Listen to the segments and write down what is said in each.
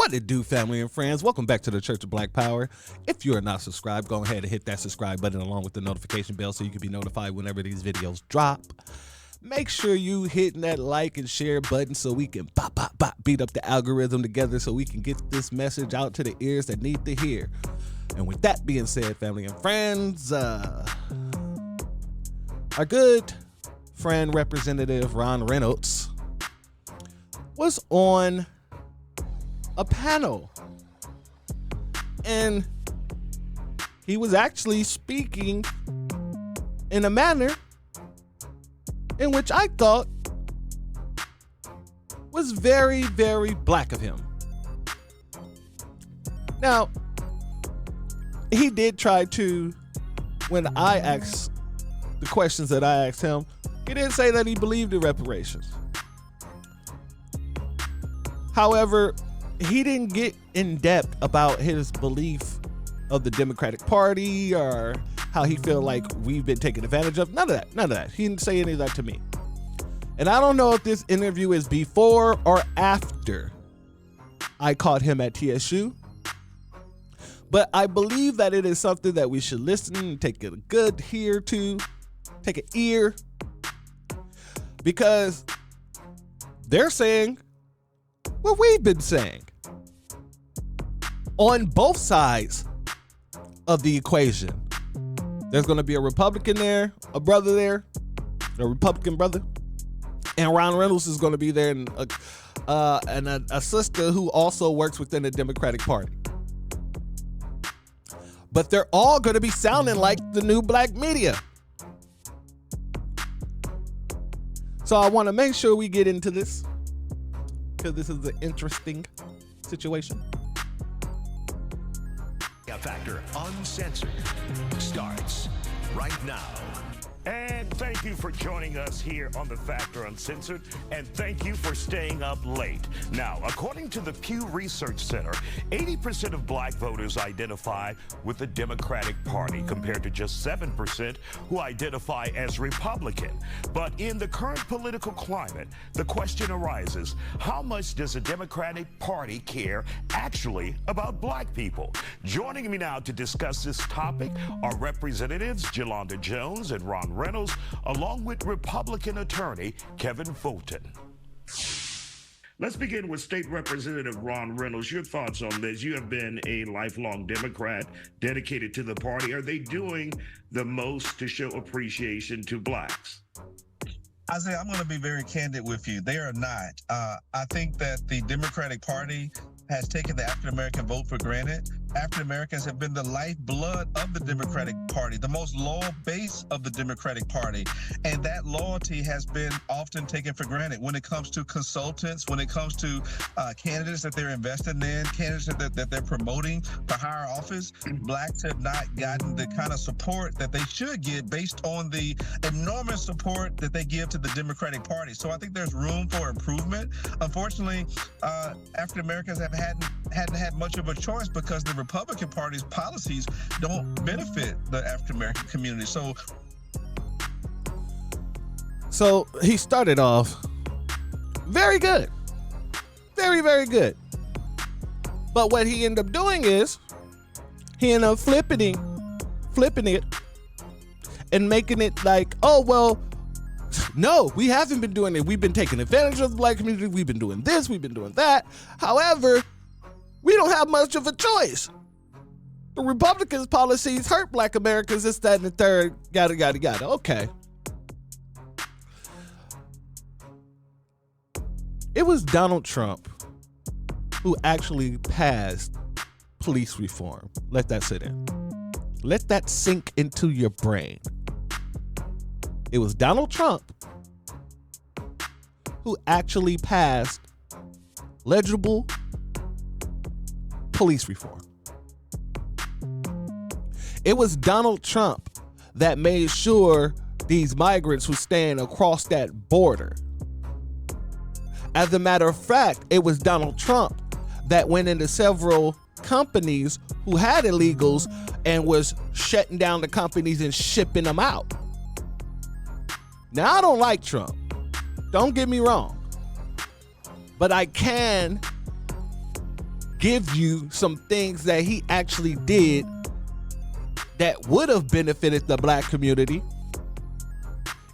What it do, family and friends? Welcome back to the Church of Black Power. If you are not subscribed, go ahead and hit that subscribe button along with the notification bell so you can be notified whenever these videos drop. Make sure you hitting that like and share button so we can beat up the algorithm together so we can get this message out to the ears that need to hear. And with that being said, family and friends, our good friend Representative Ron Reynolds was on a panel, and he was actually speaking in a manner in which I thought was very, very black of him. Now, he did try to, when I asked the questions that I asked him, he didn't say that he believed in reparations. However, he didn't get in depth about his belief of the Democratic Party or how he feel like we've been taken advantage of. None of that. He didn't say any of that to me. And I don't know if this interview is before or after I caught him at TSU, but I believe that it is something that we should listen and take a good ear to, take an ear, because they're saying what we've been saying on both sides of the equation. There's going to be a Republican there, a brother there, a Republican brother, and Ron Reynolds is going to be there, and a sister who also works within the Democratic Party. But they're all going to be sounding like the new black media. So I want to make sure we get into this, because this is an interesting situation. Factor Uncensored starts right now. And thank you for joining us here on The Factor Uncensored, and thank you for staying up late. Now, according to the Pew Research Center, 80% of black voters identify with the Democratic Party, compared to just 7% who identify as Republican. But in the current political climate, the question arises, how much does the Democratic Party care actually about black people? Joining me now to discuss this topic are Representatives Jelonda Jones and Ron Reynolds, along with Republican attorney Kevin Fulton. Let's begin with State Representative Ron Reynolds. Your thoughts on this? You have been a lifelong Democrat dedicated to the party. Are they doing the most to show appreciation to blacks? Isaiah, I'm going to be very candid with you. They are not. I think that the Democratic Party has taken the African-American vote for granted. African-Americans have been the lifeblood of the Democratic Party, the most loyal base of the Democratic Party. And that loyalty has been often taken for granted when it comes to consultants, when it comes to candidates that they're investing in, candidates that they're promoting for higher office. Blacks have not gotten the kind of support that they should get based on the enormous support that they give to the Democratic Party. So I think there's room for improvement. Unfortunately, African-Americans hadn't had much of a choice because the Republican Party's policies don't benefit the African-American community. So he started off very good. Very, very good. But what he ended up doing is he ended up flipping it and making it like, oh, well, no, we haven't been doing it. We've been taking advantage of the black community. We've been doing this. We've been doing that. However, we don't have much of a choice. The Republicans' policies hurt black Americans, this, that, and the third, yada. Okay. It was Donald Trump who actually passed police reform. Let that sit in. Let that sink into your brain. It was Donald Trump who actually passed legible police reform. It was Donald Trump that made sure these migrants who stand across that border. As a matter of fact, it was Donald Trump that went into several companies who had illegals and was shutting down the companies and shipping them out. Now, I don't like Trump. Don't get me wrong. But I can give you some things that he actually did that would have benefited the black community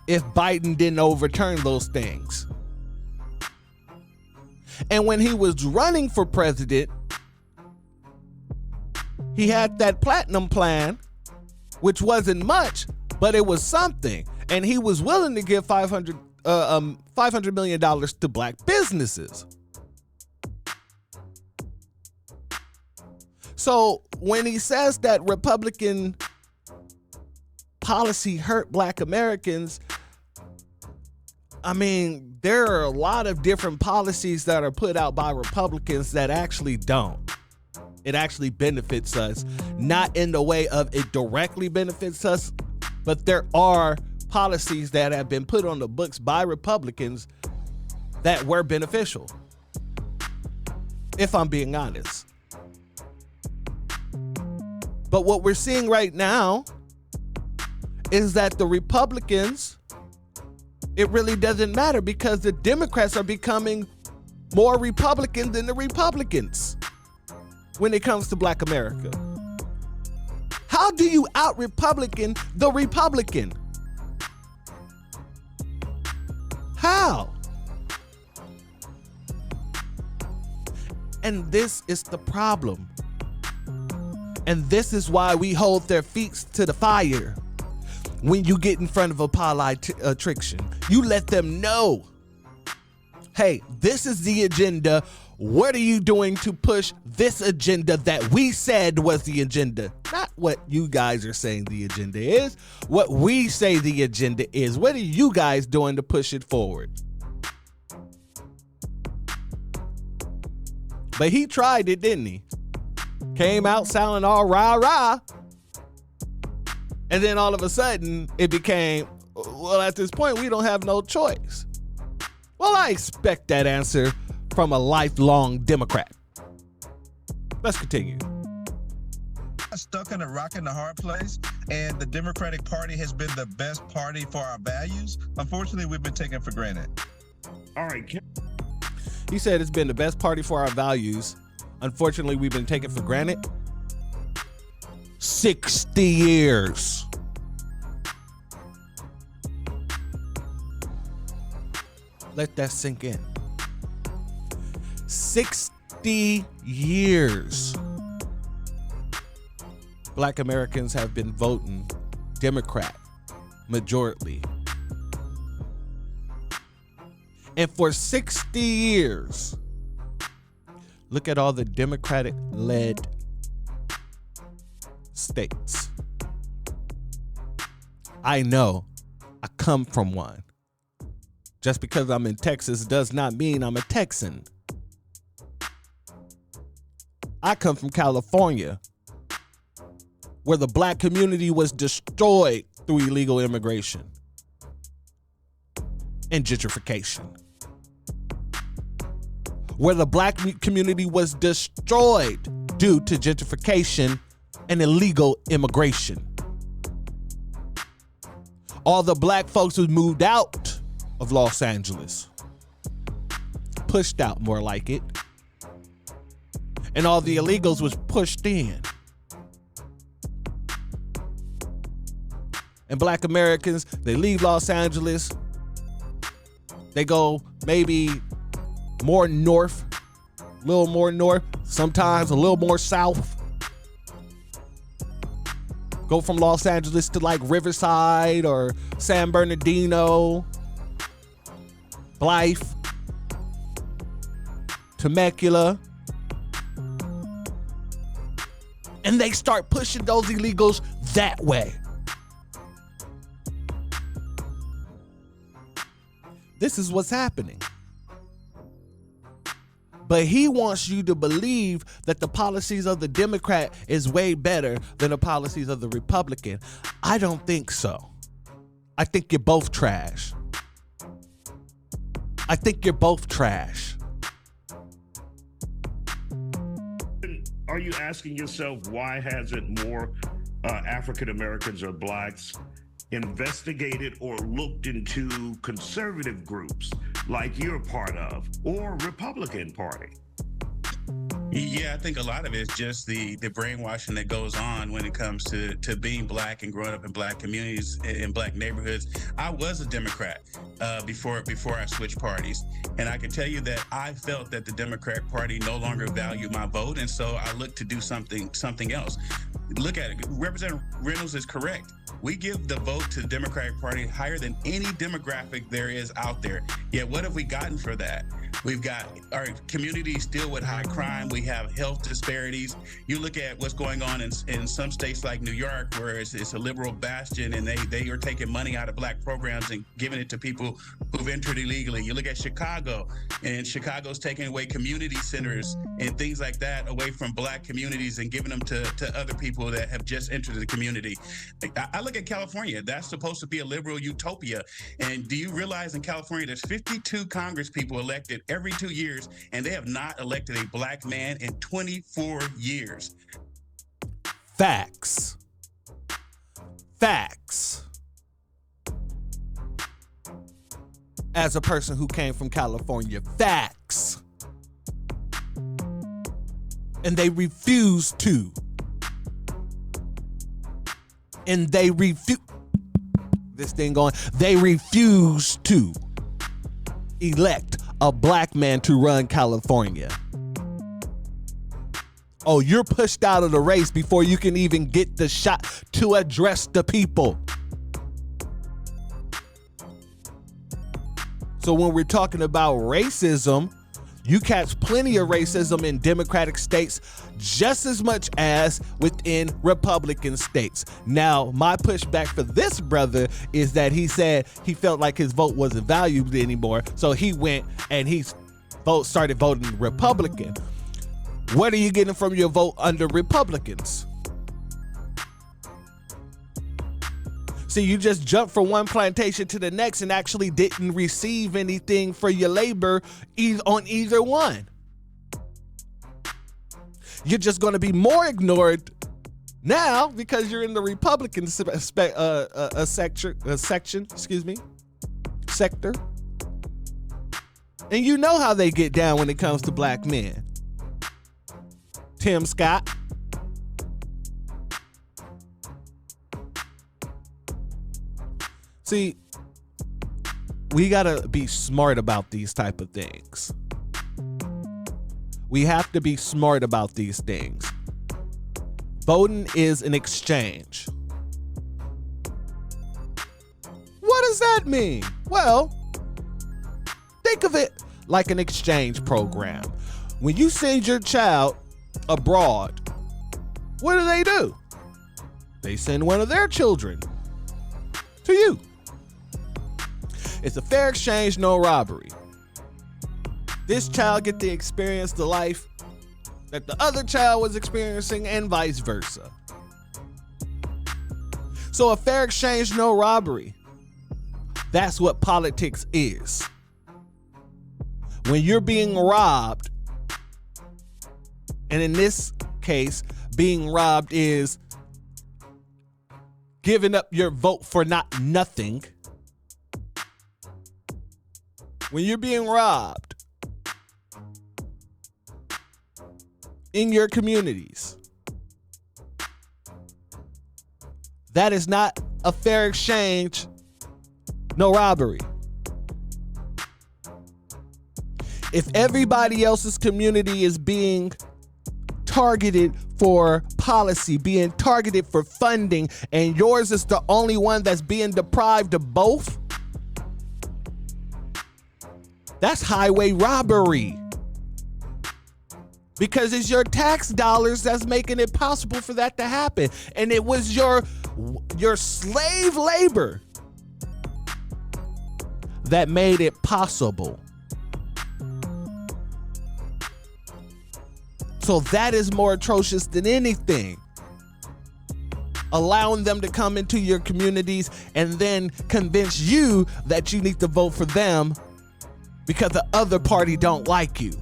if Biden didn't overturn those things. And when he was running for president, he had that platinum plan, which wasn't much, but it was something. And he was willing to give $500 million to black businesses. So when he says that Republican policy hurt black Americans, I mean, there are a lot of different policies that are put out by Republicans that actually don't. It actually benefits us, not in the way of it directly benefits us, but there are policies that have been put on the books by Republicans that were beneficial, if I'm being honest. But what we're seeing right now is that the Republicans, it really doesn't matter because the Democrats are becoming more Republican than the Republicans when it comes to black America. How do you out-Republican the Republican? How? And this is the problem. And this is why we hold their feet to the fire. When you get in front of a politician, you let them know, hey, this is the agenda. What are you doing to push this agenda that we said was the agenda? Not what you guys are saying the agenda is, what we say the agenda is. What are you guys doing to push it forward? But he tried it, didn't he? Came out sounding all rah-rah. And then all of a sudden, it became, well, at this point, we don't have no choice. Well, I expect that answer from a lifelong Democrat. Let's continue. Stuck in a rock and a hard place, and the Democratic Party has been the best party for our values. Unfortunately, we've been taken for granted. All right. He said it's been the best party for our values. Unfortunately, we've been taken for granted. 60 years. Let that sink in. 60 years. Black Americans have been voting Democrat majority. And for 60 years, look at all the Democratic-led states. I know. I come from one. Just because I'm in Texas does not mean I'm a Texan. I come from California, where the black community was destroyed through illegal immigration and gentrification. Where the black community was destroyed due to gentrification and illegal immigration. All the black folks who moved out of Los Angeles, pushed out more like it, and all the illegals was pushed in. And black Americans, they leave Los Angeles, they go maybe more north, a little more north, sometimes a little more south. Go from Los Angeles to like Riverside or San Bernardino, Blythe, Temecula. And they start pushing those illegals that way. This is what's happening. But he wants you to believe that the policies of the Democrat is way better than the policies of the Republican. I don't think so. I think you're both trash. I think you're both trash. Are you asking yourself why hasn't more African Americans or blacks investigated or looked into conservative groups like you're part of or Republican Party? Yeah, I think a lot of it is just the brainwashing that goes on when it comes to being black and growing up in black communities in black neighborhoods. I was a Democrat before I switched parties, and I can tell you that I felt that the Democrat Party no longer valued my vote, and so I looked to do something else. Look at it. Representative Reynolds is correct. We give the vote to the Democratic Party higher than any demographic there is out there. Yet what have we gotten for that? We've got our communities still with high crime. We have health disparities. You look at what's going on in some states like New York, where it's a liberal bastion, and they are taking money out of black programs and giving it to people who've entered illegally. You look at Chicago, and Chicago's taking away community centers and things like that away from black communities and giving them to other people that have just entered the community. I look at California. That's supposed to be a liberal utopia. And do you realize in California there's 52 Congress people elected every 2 years, and they have not elected a black man in 24 years. Facts. As a person who came from California, facts. And they refuse to. They refuse to elect a black man to run California. Oh, you're pushed out of the race before you can even get the shot to address the people. So when we're talking about racism, you catch plenty of racism in Democratic states just as much as within Republican states. Now, my pushback for this brother is that he said he felt like his vote wasn't valued anymore, so he went and started voting Republican. What are you getting from your vote under Republicans? See, you just jumped from one plantation to the next and actually didn't receive anything for your labor on either one. You're just going to be more ignored now because you're in the Republican sector. And you know how they get down when it comes to black men. Tim Scott. See, we gotta be smart about these type of things. We have to be smart about these things. Voting is an exchange. What does that mean? Well, think of it like an exchange program. When you send your child abroad, what do? They send one of their children to you. It's a fair exchange, no robbery. This child get to experience the life that the other child was experiencing and vice versa. So a fair exchange, no robbery. That's what politics is. When you're being robbed, and in this case, being robbed is giving up your vote for nothing. When you're being robbed in your communities, that is not a fair exchange, no robbery. If everybody else's community is being targeted for policy, being targeted for funding, and yours is the only one that's being deprived of both, that's highway robbery. Because it's your tax dollars that's making it possible for that to happen. And it was your slave labor that made it possible. So that is more atrocious than anything. Allowing them to come into your communities and then convince you that you need to vote for them because the other party don't like you.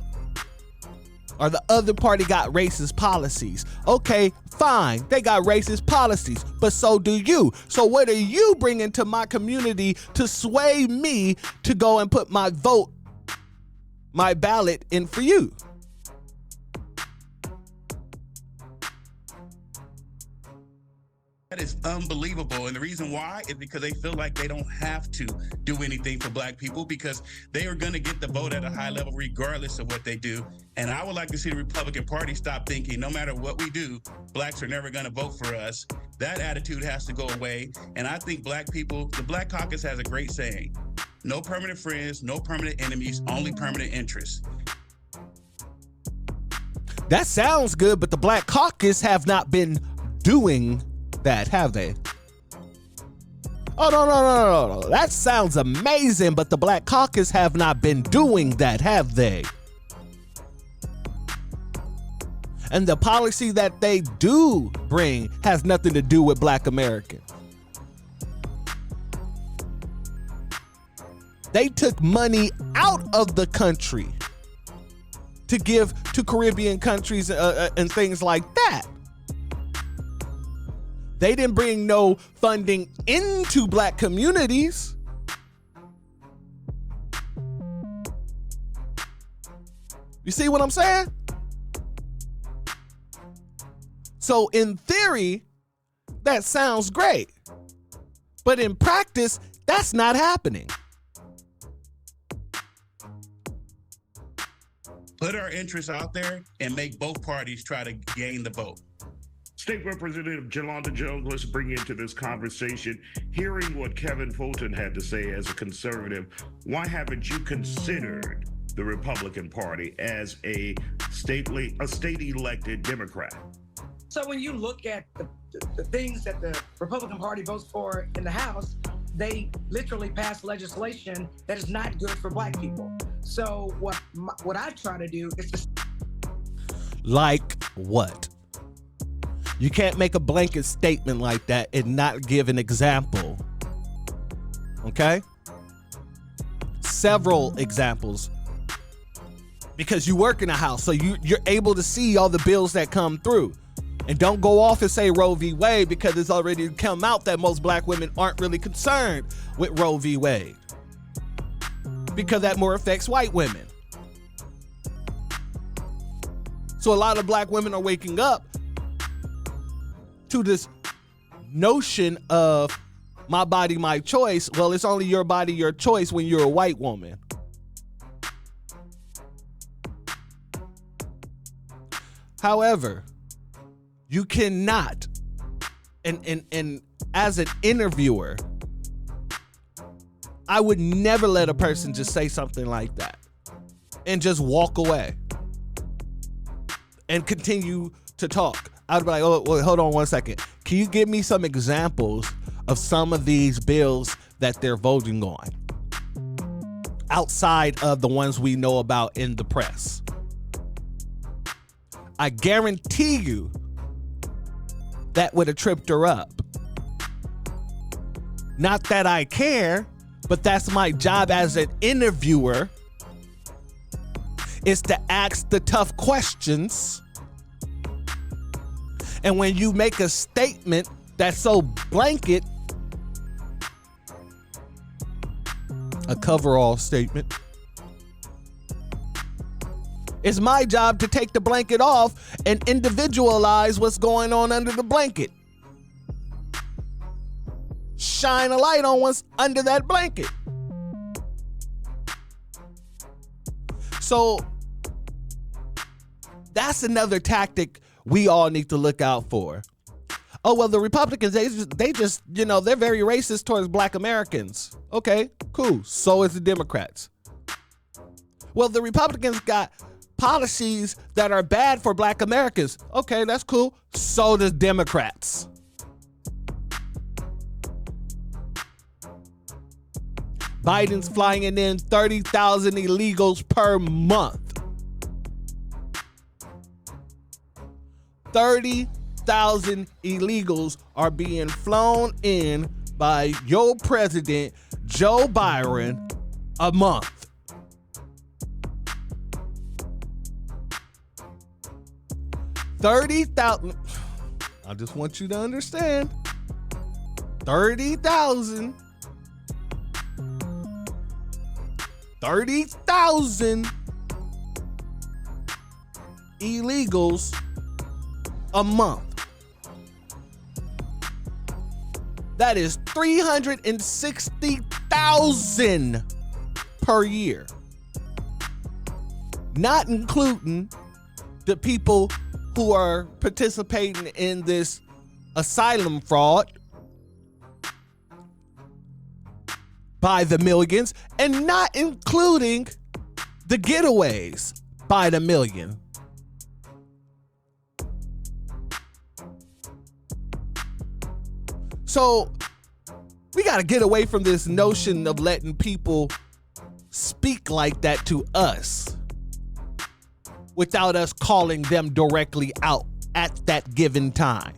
Or the other party got racist policies. Okay, fine, they got racist policies, but so do you. So what are you bringing to my community to sway me to go and put my vote, my ballot in for you? That is unbelievable. And the reason why is because they feel like they don't have to do anything for black people because they are going to get the vote at a high level regardless of what they do. And I would like to see the Republican Party stop thinking no matter what we do, blacks are never going to vote for us. That attitude has to go away. And I think black people, the Black Caucus has a great saying: no permanent friends, no permanent enemies, only permanent interests. That sounds good, but the Black Caucus have not been doing that, have they? Oh, no. That sounds amazing, but the Black Caucus have not been doing that, have they? And the policy that they do bring has nothing to do with black Americans. They took money out of the country to give to Caribbean countries and things like that. They didn't bring no funding into black communities. You see what I'm saying? So in theory, that sounds great. But in practice, that's not happening. Put our interests out there and make both parties try to gain the vote. State Representative Jolanda Jones, let's bring you into this conversation. Hearing what Kevin Fulton had to say as a conservative, why haven't you considered the Republican Party as a state-elected Democrat? So when you look at the things that the Republican Party votes for in the House, they literally pass legislation that is not good for black people. So what I try to do is to... Like what? You can't make a blanket statement like that and not give an example. Okay? Several examples. Because you work in a house, so you're able to see all the bills that come through. And don't go off and say Roe v. Wade, because it's already come out that most black women aren't really concerned with Roe v. Wade, because that more affects white women. So a lot of black women are waking up to this notion of my body, my choice. Well, it's only your body, your choice when you're a white woman. However, you cannot, and as an interviewer, I would never let a person just say something like that and just walk away and continue to talk. I'd be like, oh, well, hold on one second. Can you give me some examples of some of these bills that they're voting on outside of the ones we know about in the press? I guarantee you that would have tripped her up. Not that I care, but that's my job as an interviewer, is to ask the tough questions. And when you make a statement that's so blanket, a coverall statement, it's my job to take the blanket off and individualize what's going on under the blanket. Shine a light on what's under that blanket. So that's another tactic we all need to look out for. Oh, well, the Republicans, they just, they're very racist towards black Americans. Okay, cool. So is the Democrats. Well, the Republicans got policies that are bad for black Americans. Okay, that's cool. So does Democrats. Biden's flying in 30,000 illegals per month. 30,000 illegals are being flown in by your president, Joe Biden, a month. $30,000. I just want you to understand. 30,000 illegals a month. That is 360,000 per year. Not including the people who are participating in this asylum fraud by the millions, and not including the getaways by the million. So we got to get away from this notion of letting people speak like that to us without us calling them directly out at that given time.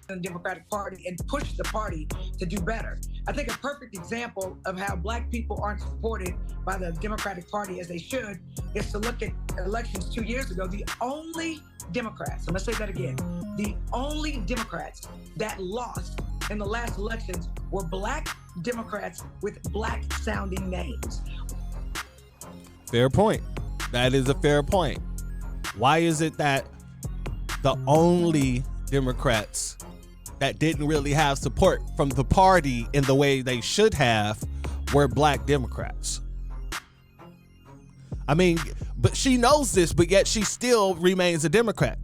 The Democratic Party and push the party to do better. I think a perfect example of how black people aren't supported by the Democratic Party as they should is to look at elections 2 years ago. The only Democrats, I'm gonna say that again, the only Democrats that lost in the last elections were black Democrats with black sounding names. Fair point. That is a fair point. Why is it that the only Democrats that didn't really have support from the party in the way they should have were black Democrats? I mean, but she knows this, but yet she still remains a Democrat.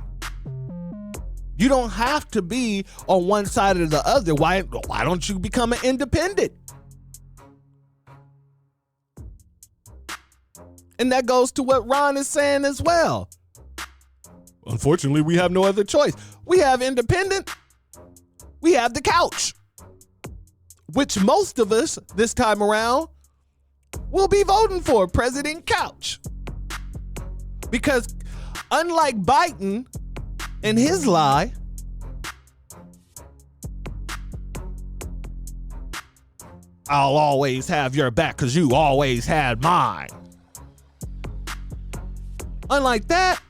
You don't have to be on one side or the other. Why don't you become an independent? And that goes to what Ron is saying as well. Unfortunately, we have no other choice. We have independent. We have the couch, which most of us this time around will be voting for President Couch. Because unlike Biden and his lie, I'll always have your back because you always had mine. Unlike that,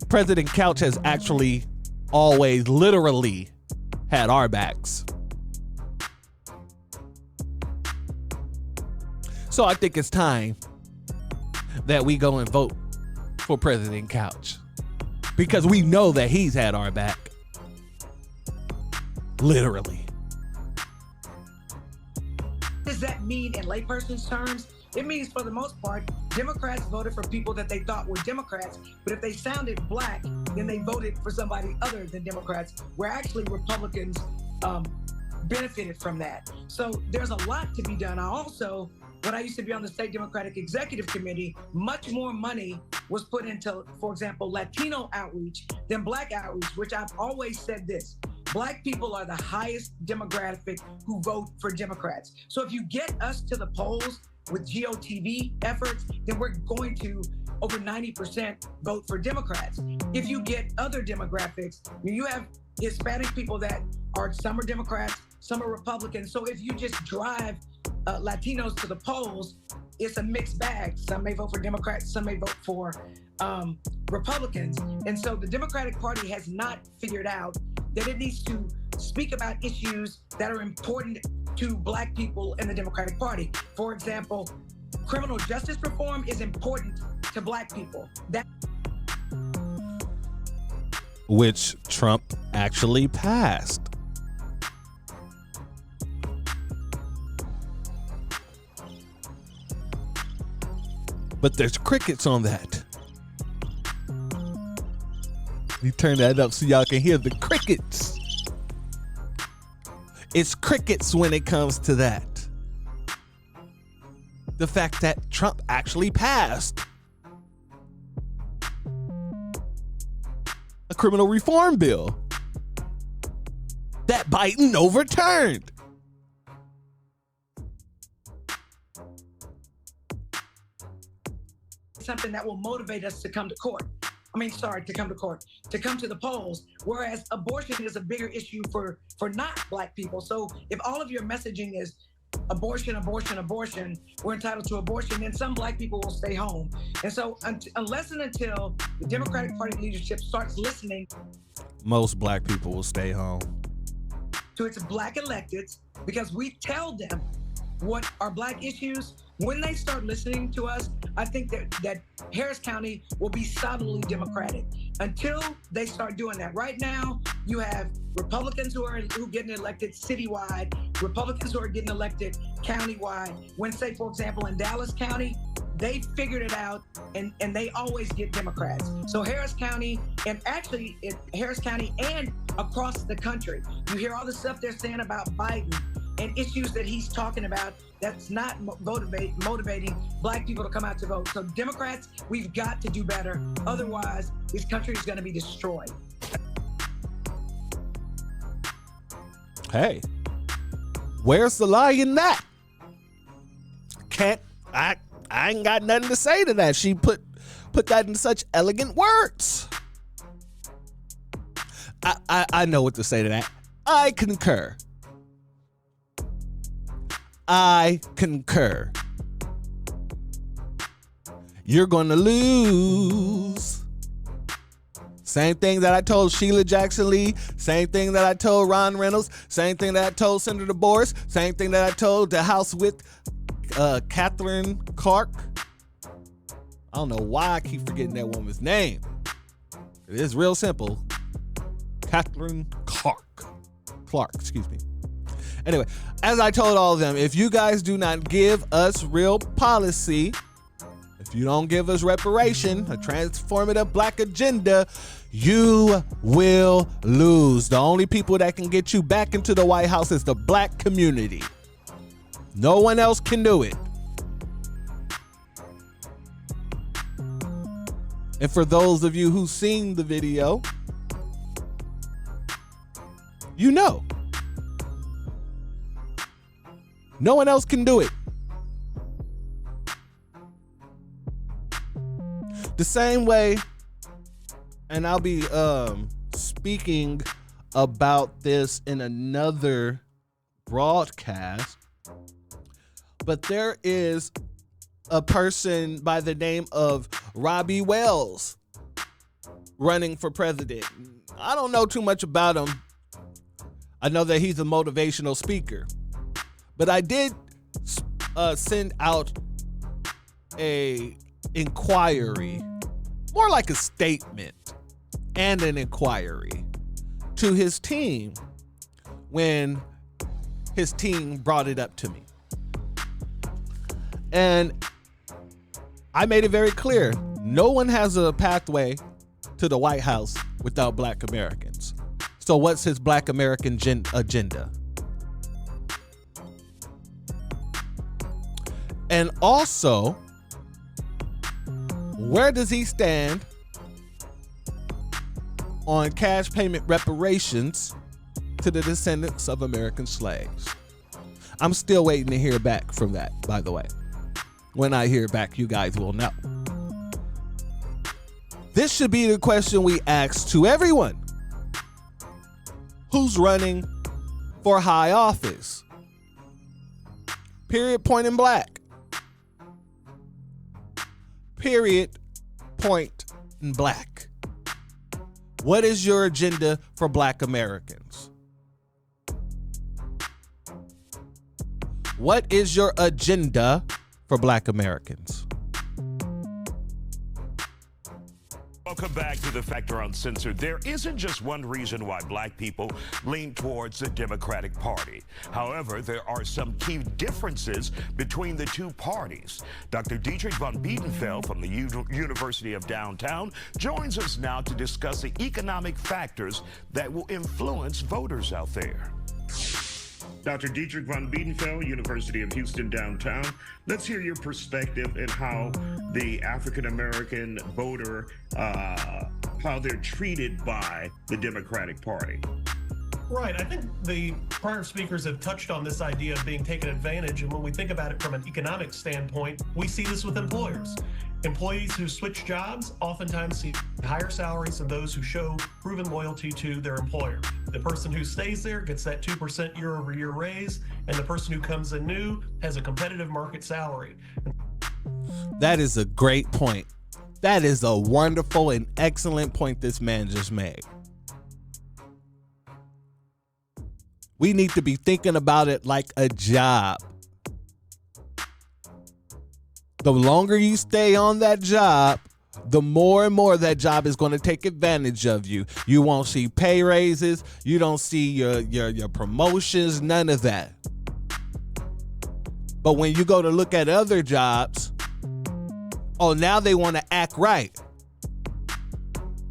President Couch has actually always literally had our backs. So I think it's time that we go and vote for President Couch, because we know that he's had our back. Literally. What does that mean in layperson's terms? It means, for the most part, Democrats voted for people that they thought were Democrats, but if they sounded black, then they voted for somebody other than Democrats, where actually Republicans benefited from that. So there's a lot to be done. When I used to be on the state Democratic Executive Committee, much more money was put into, for example, Latino outreach than black outreach, which I've always said this. Black people are the highest demographic who vote for Democrats. So if you get us to the polls with GOTV efforts, then we're going to over 90% vote for Democrats. If you get other demographics, you have Hispanic people that are, some are Democrats, some are Republicans. So if you just drive Latinos to the polls, it's a mixed bag. Some may vote for Democrats, some may vote for Republicans. And so the Democratic Party has not figured out that it needs to speak about issues that are important to black people in the Democratic Party. For example, criminal justice reform is important to black people. Which Trump actually passed. But there's crickets on that. You turn that up so y'all can hear the crickets. It's crickets when it comes to that. The fact that Trump actually passed a criminal reform bill that Biden overturned. Something that will motivate us to come to court. To come to court, to come to the polls, whereas abortion is a bigger issue for not black people. So if all of your messaging is abortion, abortion, abortion, we're entitled to abortion, then some black people will stay home. And so unless and until the Democratic Party leadership starts listening, most black people will stay home. To its black electeds, because we tell them what are black issues, When they start listening to us, I think that Harris County will be solidly Democratic until they start doing that. Right now, you have Republicans who are getting elected citywide, Republicans who are getting elected countywide. When, say, for example, in Dallas County, they figured it out, and they always get Democrats. So Harris County, and actually Harris County and across the country, you hear all the stuff they're saying about Biden and issues that he's talking about that's not motivating black people to come out to vote. So Democrats, we've got to do better. Otherwise, this country is going to be destroyed. Hey, where's the lie in that? I ain't got nothing to say to that. She put that in such elegant words. I know what to say to that. I concur. You're gonna lose. Same thing that I told Sheila Jackson Lee, same thing that I told Ron Reynolds, same thing that I told Senator Boris, same thing that I told the House with Catherine Clark. I don't know why I keep forgetting that woman's name. It is real simple. Catherine Clark, excuse me. Anyway, as I told all of them, if you guys do not give us real policy, if you don't give us reparation, a transformative black agenda, you will lose. The only people that can get you back into the White House is the black community. No one else can do it. And for those of you who've seen the video, you know. No one else can do it. The same way, and I'll be speaking about this in another broadcast, but there is a person by the name of Robbie Wells running for president. I don't know too much about him. I know that he's a motivational speaker, but I did send out a inquiry, more like a statement and an inquiry to his team when his team brought it up to me. And I made it very clear, no one has a pathway to the White House without black Americans. So what's his black American agenda? And also, where does he stand on cash payment reparations to the descendants of American slaves? I'm still waiting to hear back from that, by the way. When I hear back, you guys will know. This should be the question we ask to everyone who's running for high office. Period, point in black. Period, point in black. What is your agenda for black Americans? What is your agenda for black Americans? Welcome back to The Factor Uncensored. There isn't just one reason why black people lean towards the Democratic Party. However, there are some key differences between the two parties. Dr. Dietrich von Biedenfeld from the University of Downtown joins us now to discuss the economic factors that will influence voters out there. Dr. Dietrich von Biedenfeld, University of Houston Downtown. Let's hear your perspective and how the African-American voter, how they're treated by the Democratic Party. Right. I think the prior speakers have touched on this idea of being taken advantage. And when we think about it from an economic standpoint, we see this with employers. Employees who switch jobs oftentimes see higher salaries than those who show proven loyalty to their employer. The person who stays there gets that 2% year-over-year raise, and the person who comes in new has a competitive market salary. That is a great point. That is a wonderful and excellent point this man just made. We need to be thinking about it like a job. The longer you stay on that job, the more and more that job is going to take advantage of you. You won't see pay raises. You don't see your promotions, none of that. But when you go to look at other jobs, oh, now they want to act right.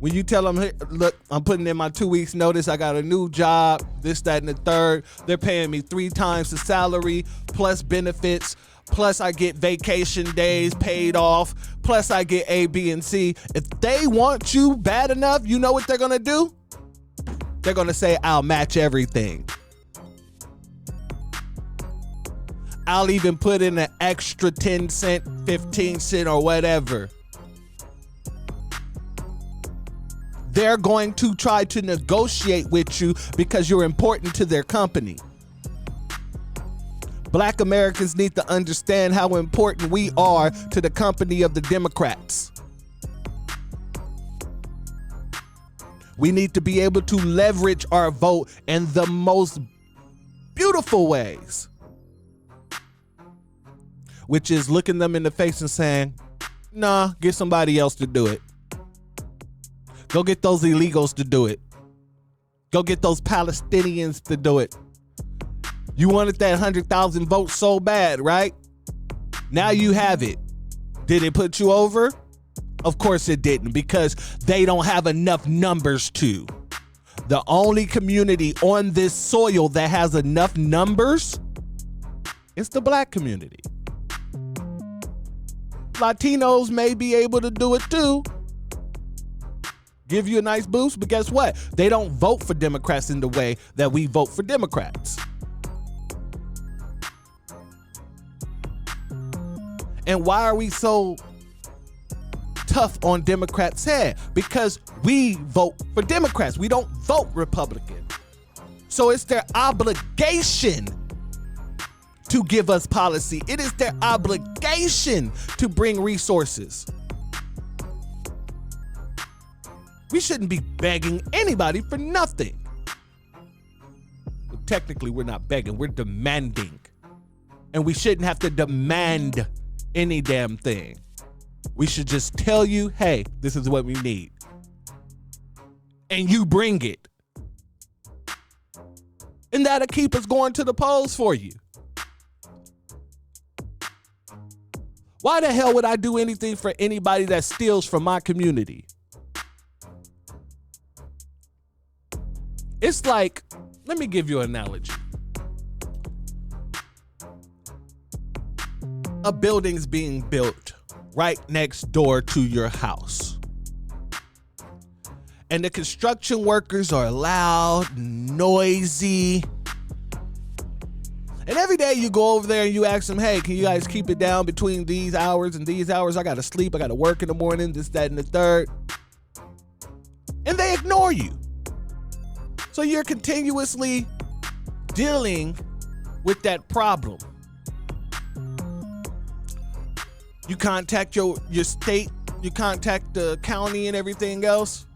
When you tell them, hey, look, I'm putting in my 2 weeks notice. I got a new job, this, that, and the third. They're paying me 3 times the salary plus benefits. Plus I get vacation days paid off. Plus I get A, B, and C. If they want you bad enough, you know what they're going to do? They're going to say, I'll match everything. I'll even put in an extra 10 cent, 15 cent, or whatever. They're going to try to negotiate with you because you're important to their company. Black Americans need to understand how important we are to the company of the Democrats. We need to be able to leverage our vote in the most beautiful ways, which is looking them in the face and saying, nah, get somebody else to do it. Go get those illegals to do it. Go get those Palestinians to do it. You wanted that 100,000 votes so bad, right? Now you have it. Did it put you over? Of course it didn't, because they don't have enough numbers to. The only community on this soil that has enough numbers is the black community. Latinos may be able to do it too. Give you a nice boost, but guess what? They don't vote for Democrats in the way that we vote for Democrats. And why are we so tough on Democrats' head? Because we vote for Democrats. We don't vote Republican. So it's their obligation to give us policy. It is their obligation to bring resources. We shouldn't be begging anybody for nothing. Well, technically, we're not begging, we're demanding. And we shouldn't have to demand any damn thing. We should just tell you, hey, this is what we need. And you bring it. And that'll keep us going to the polls for you. Why the hell would I do anything for anybody that steals from my community? It's like, let me give you an analogy. A building's being built right next door to your house. And the construction workers are loud, noisy. And every day you go over there and you ask them, hey, can you guys keep it down between these hours and these hours? I got to sleep, I got to work in the morning, this, that, and the third. And they ignore you. So you're continuously dealing with that problem. You contact your state, you contact the county and everything else,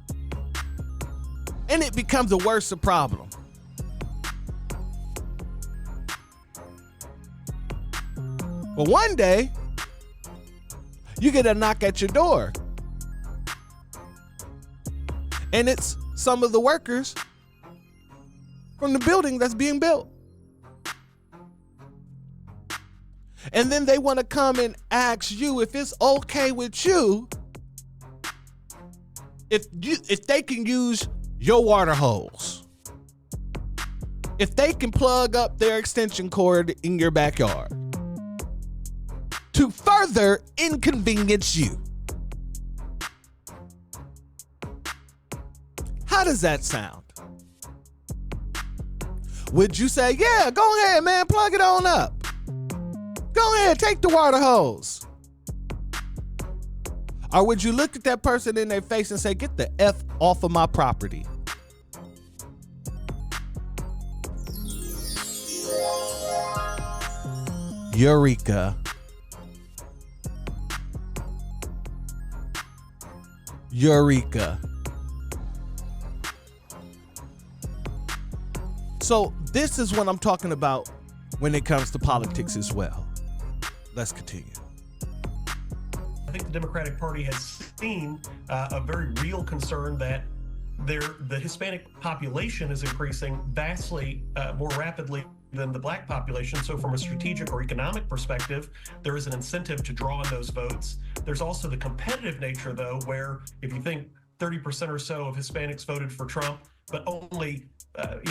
and it becomes a worse problem. But one day, you get a knock at your door, and it's some of the workers from the building that's being built. And then they want to come and ask you if it's okay with you if they can use your water hose, if they can plug up their extension cord in your backyard to further inconvenience you. How does that sound? Would you say, yeah, go ahead, man, plug it on up? Go ahead, take the water hose. Or would you look at that person in their face and say, get the F off of my property? Eureka. Eureka. So this is what I'm talking about when it comes to politics as well. Let's continue. think the Democratic Party has seen a very real concern that the Hispanic population is increasing vastly more rapidly than the black population. So from a strategic or economic perspective, there is an incentive to draw in those votes. There's also the competitive nature, though, where if you think 30% or so of Hispanics voted for Trump, but only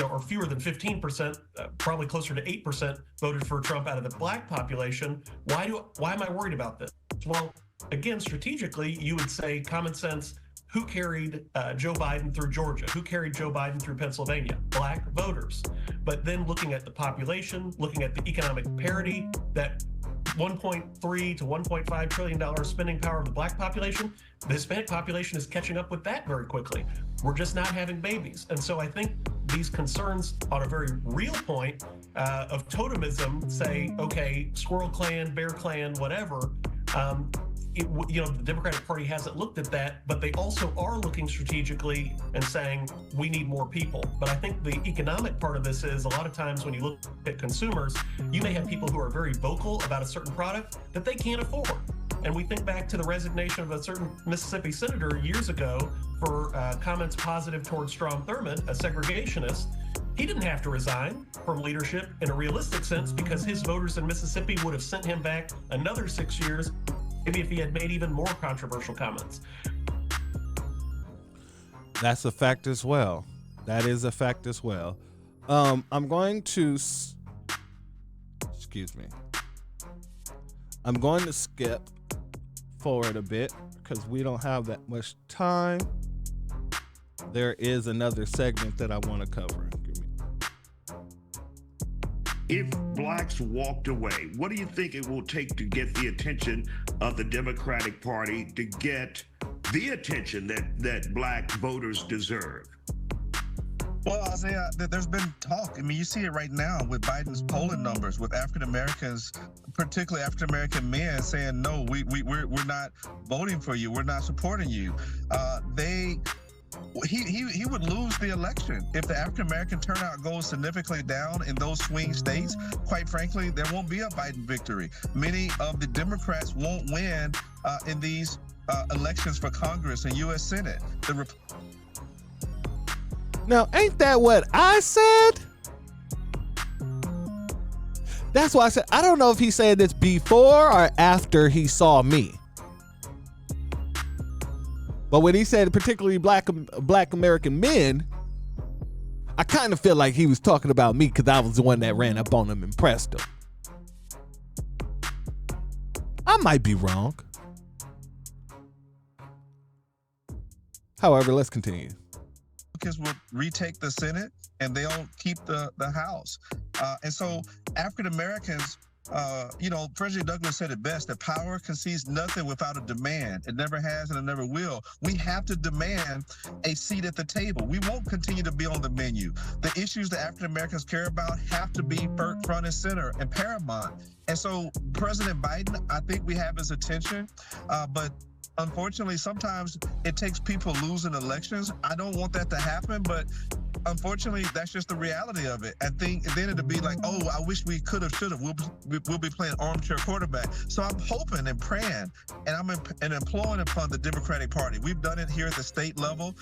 or fewer than 15%, probably closer to 8% voted for Trump out of the black population. Why am I worried about this? Well, again, strategically, you would say common sense. Who carried Joe Biden through Georgia? Who carried Joe Biden through Pennsylvania? Black voters. But then looking at the population, looking at the economic parity, that $1.3 to $1.5 trillion spending power of the black population, the Hispanic population is catching up with that very quickly. We're just not having babies. And so I think these concerns on a very real point of totemism say, okay, Squirrel Clan, Bear Clan, whatever, the Democratic Party hasn't looked at that, but they also are looking strategically and saying, we need more people. But I think the economic part of this is a lot of times when you look at consumers, you may have people who are very vocal about a certain product that they can't afford. And we think back to the resignation of a certain Mississippi senator years ago for comments positive towards Strom Thurmond, a segregationist. He didn't have to resign from leadership in a realistic sense because his voters in Mississippi would have sent him back another 6 years, maybe if he had made even more controversial comments. That's a fact as well. That is a fact as well. I'm going to, excuse me. I'm going to skip forward a bit because we don't have that much time. There is another segment that I want to cover. If blacks walked away, what do you think it will take to get the attention of the Democratic Party, to get the attention that black voters deserve? Well, Isaiah, there's been talk. I mean, you see it right now with Biden's polling numbers, with African Americans, particularly African American men, saying, no, we're not voting for you. We're not supporting you. He would lose the election if the African American turnout goes significantly down in those swing states. Quite frankly, there won't be a Biden victory. Many of the Democrats won't win in these elections for Congress and U.S. Senate. Now, ain't that what I said? That's why I said, I don't know if he said this before or after he saw me. But when he said particularly black American men, I kind of feel like he was talking about me because I was the one that ran up on him and pressed him. I might be wrong. However, let's continue. Will retake the Senate and they'll keep the House. And so African Americans, President Douglas said it best, that power concedes nothing without a demand. It never has and it never will. We have to demand a seat at the table. We won't continue to be on the menu. The issues that African Americans care about have to be front and center and paramount. And so President Biden, I think we have his attention, but unfortunately, sometimes it takes people losing elections. I don't want that to happen, but unfortunately, that's just the reality of it. I think then it'll be like, oh, I wish we could have, should have. We'll be playing armchair quarterback. So I'm hoping and praying, and I'm imploring upon the Democratic Party. We've done it here at the state level.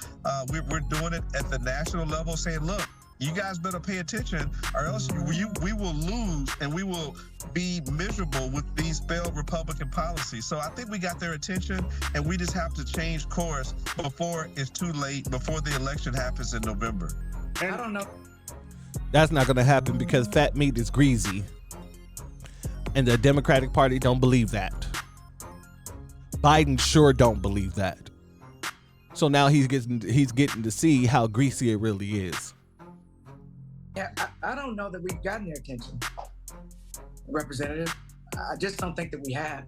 We're doing it at the national level, saying, look, you guys better pay attention, or else we will lose and we will be miserable with these failed Republican policies. So I think we got their attention, and we just have to change course before it's too late, before the election happens in November. I don't know. That's not going to happen because fat meat is greasy, and the Democratic Party don't believe that. Biden sure don't believe that. So now he's getting to see how greasy it really is. Yeah, I don't know that we've gotten their attention, Representative. I just don't think that we have.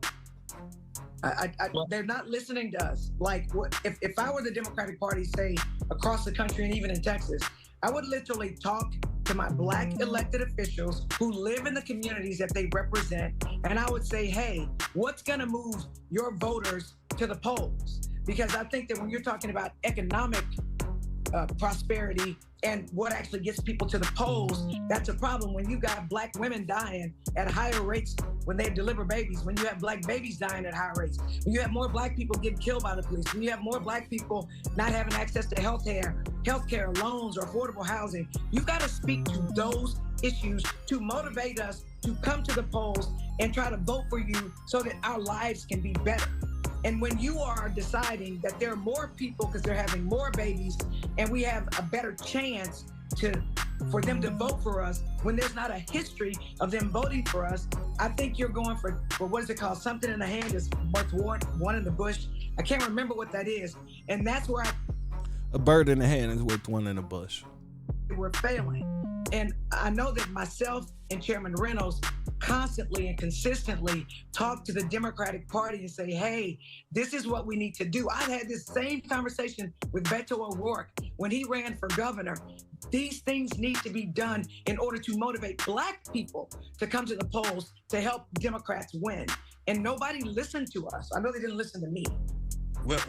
They're not listening to us. Like, if I were the Democratic Party, say, across the country and even in Texas, I would literally talk to my black elected officials who live in the communities that they represent, and I would say, hey, what's going to move your voters to the polls? Because I think that when you're talking about economic prosperity and what actually gets people to the polls. That's a problem when you got black women dying at higher rates when they deliver babies, when you have black babies dying at higher rates, when you have more black people getting killed by the police, when you have more black people not having access to healthcare, loans, or affordable housing. You've got to speak to those issues to motivate us to come to the polls and try to vote for you so that our lives can be better. And when you are deciding that there are more people because they're having more babies and we have a better chance for them to vote for us, when there's not a history of them voting for us, I think you're going for what is it called? Something in the hand is worth one in the bush. I can't remember what that is. And that's where a bird in the hand is worth one in the bush. We're failing. And I know that myself and Chairman Reynolds constantly and consistently talk to the Democratic Party and say, hey, this is what we need to do. I had this same conversation with Beto O'Rourke when he ran for governor. These things need to be done in order to motivate black people to come to the polls to help Democrats win. And nobody listened to us. I know they didn't listen to me.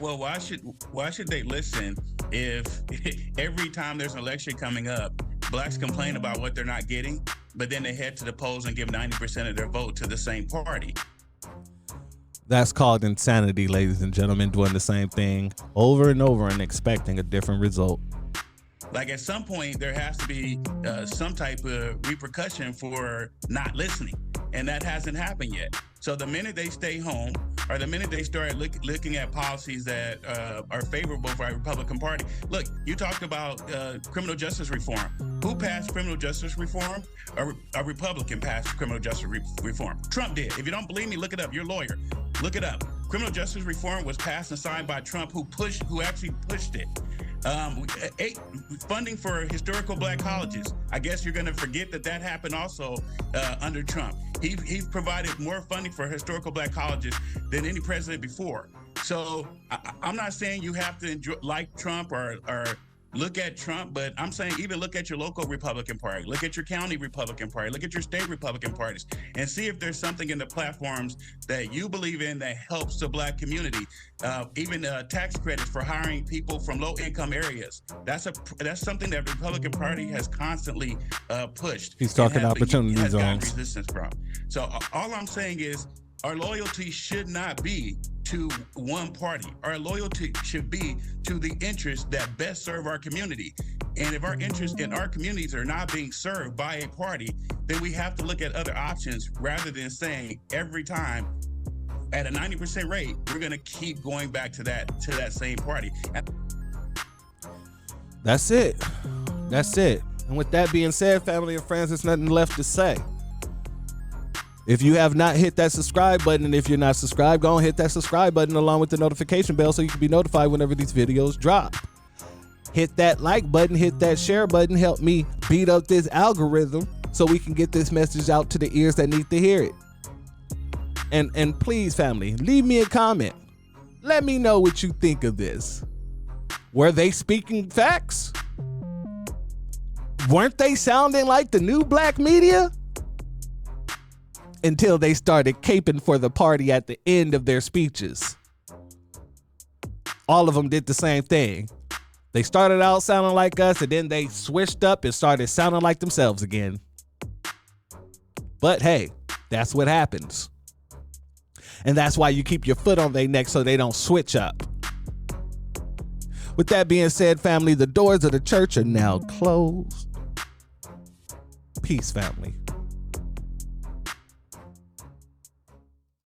Well, why should they listen if every time there's an election coming up, blacks complain about what they're not getting, but then they head to the polls and give 90% of their vote to the same party? That's called insanity, ladies and gentlemen, doing the same thing over and over and expecting a different result. Like at some point, there has to be some type of repercussion for not listening, and that hasn't happened yet. So the minute they stay home, or the minute they start looking at policies that are favorable for our Republican Party. Look, you talked about criminal justice reform. Who passed criminal justice reform? A Republican passed criminal justice reform. Trump did. If you don't believe me, look it up. You're a lawyer. Look it up. Criminal justice reform was passed and signed by Trump, who actually pushed it. Funding for historical black colleges. I guess you're going to forget that happened also under Trump. He provided more funding for historical black colleges than any president before. So I'm not saying you have to like Trump or look at Trump, but I'm saying even look at your local Republican Party, look at your county Republican Party, look at your state Republican parties, and see if there's something in the platforms that you believe in that helps the black community. Even tax credits for hiring people from low-income areas. That's something that the Republican Party has constantly pushed. He's talking opportunity zones. Gotten resistance from. So all I'm saying is our loyalty should not be to one party. Our loyalty should be to the interests that best serve our community. And if our interests in our communities are not being served by a party, then we have to look at other options rather than saying every time at a 90% rate, we're going to keep going back to that same party. That's it. That's it. And with that being said, family and friends, there's nothing left to say. If you have not hit that subscribe button, and if you're not subscribed, go and hit that subscribe button along with the notification bell so you can be notified whenever these videos drop. Hit that like button, hit that share button, help me beat up this algorithm so we can get this message out to the ears that need to hear it. And please, family, leave me a comment. Let me know what you think of this. Were they speaking facts? Weren't they sounding like the new black media? Until they started caping for the party at the end of their speeches. All of them did the same thing. They started out sounding like us, and then they switched up and started sounding like themselves again. But hey, that's what happens. And that's why you keep your foot on their neck so they don't switch up. With that being said, family, the doors of the church are now closed. Peace, family.